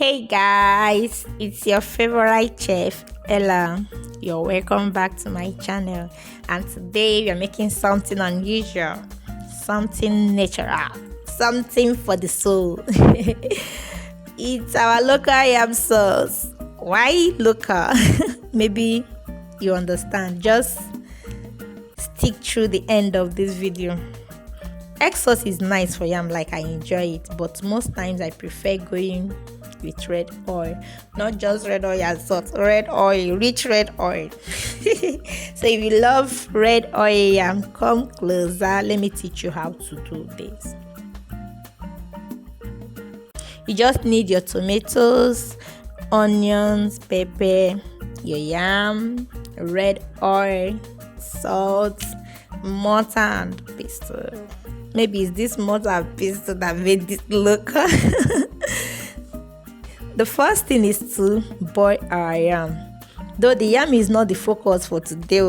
Hey guys, it's your favorite chef Ella. You're welcome back to my channel, and today we are making something unusual, something natural, something for the soul. It's our local yam sauce. Why local? Maybe you understand. Just stick through the end of this video. Egg sauce is nice for yam, like I enjoy it, but most times I prefer going with red oil. Not just red oil and salt, red oil, rich red oil. So if you love red oil yam, come closer. Let me teach you how to do this. You just need your tomatoes, onions, pepper, your yam, red oil, salt, mortar and pestle. Maybe it's this mortar and pestle that made this local. The first thing is to boil our yam. Though the yam is not the focus for today,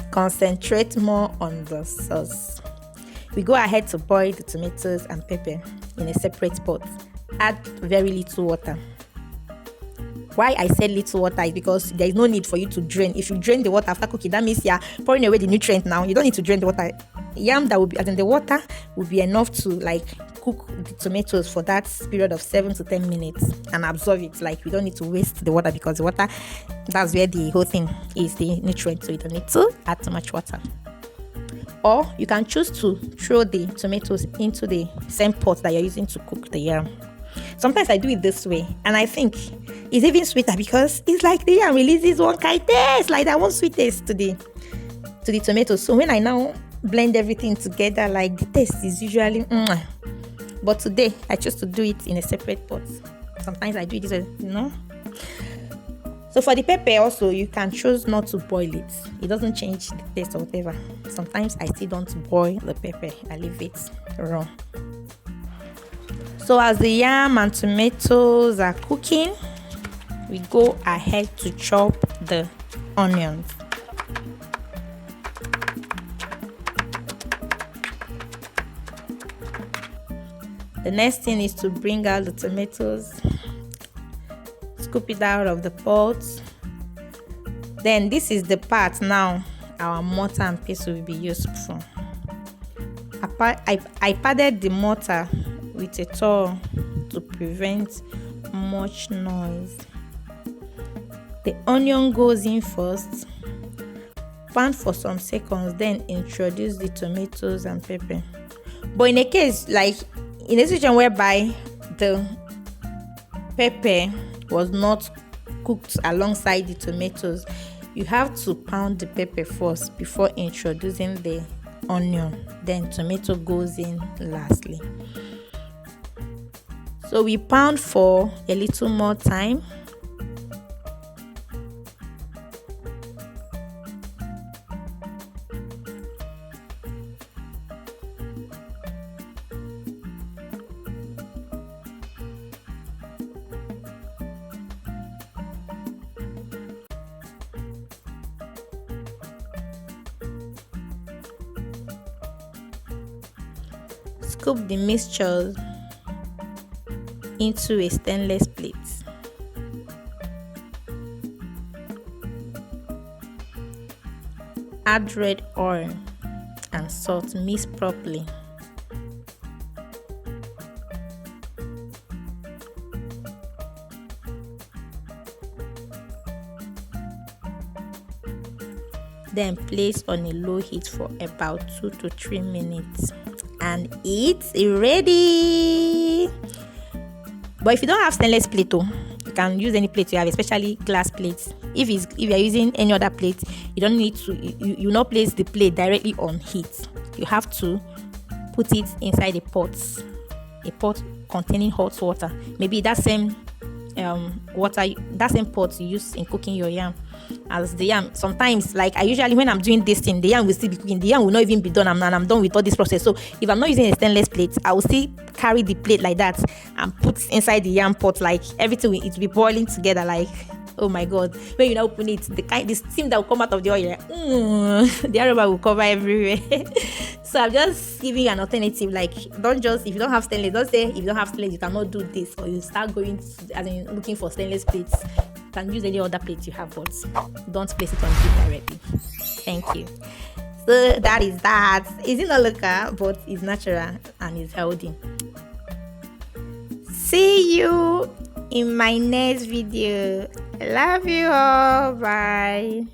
concentrate more on the sauce. We go ahead to boil the tomatoes and pepper in a separate pot. Add very little water. Why I said little water is because there is no need for you to drain. If you drain the water after cooking, that means you're pouring away the nutrient now. You don't need to drain the water. Yam that will be, as in the water, will be enough to cook the tomatoes for that period of 7 to 10 minutes and absorb it. We don't need to waste the water, because the water, that's where the whole thing is, the nutrient. So you don't need to add too much water. Or you can choose to throw the tomatoes into the same pot that you're using to cook the yam. Sometimes I do it this way, and I think it's even sweeter because it's like the yam releases one kind taste, like that one sweet taste to the tomatoes. So when I now blend everything together, the taste is usually But today I choose to do it in a separate pot. Sometimes I do it this way, So for the pepper also, you can choose not to boil it. It doesn't change the taste or whatever. Sometimes I still don't boil the pepper. I leave it raw. So as the yam and tomatoes are cooking, we go ahead to chop the onions. The next thing is to bring out the tomatoes, scoop it out of the pot. Then this is the part now our mortar and pestle will be used for. I padded the mortar with a towel to prevent much noise. The onion goes in first, pound for some seconds, then introduce the tomatoes and pepper. But in a case in a situation whereby the pepper was not cooked alongside the tomatoes, you have to pound the pepper first before introducing the onion. Then tomato goes in lastly. So we pound for a little more time. Scoop the mixture into a stainless plate. Add red oil and salt, mix properly. Then place on a low heat for about 2 to 3 minutes. And it's ready. But if you don't have stainless plate, you can use any plate you have, especially glass plates. If you're using any other plate, you don't need to. You not place the plate directly on heat. You have to put it inside a pot containing hot water. Maybe that same that same pot you use in cooking your yam as the yam. Sometimes, I usually, when I'm doing this thing, the yam will still be cooking. The yam will not even be done, and I'm done with all this process. So if I'm not using a stainless plate, I will still carry the plate like that and put inside the yam pot. Everything it will be boiling together. Oh my god, when you now open it, the steam that will come out of the oil, the aroma will cover everywhere. So I'm just giving you an alternative. Like, don't just, if you don't have stainless, don't say if you don't have stainless you cannot do this, or you start going to, as in looking for stainless plates. You can use any other plate you have, but don't place it on heat directly. Thank you. So that is that. It's not local, but it's natural and it's healthy. See you in my next video. I love you all. Bye.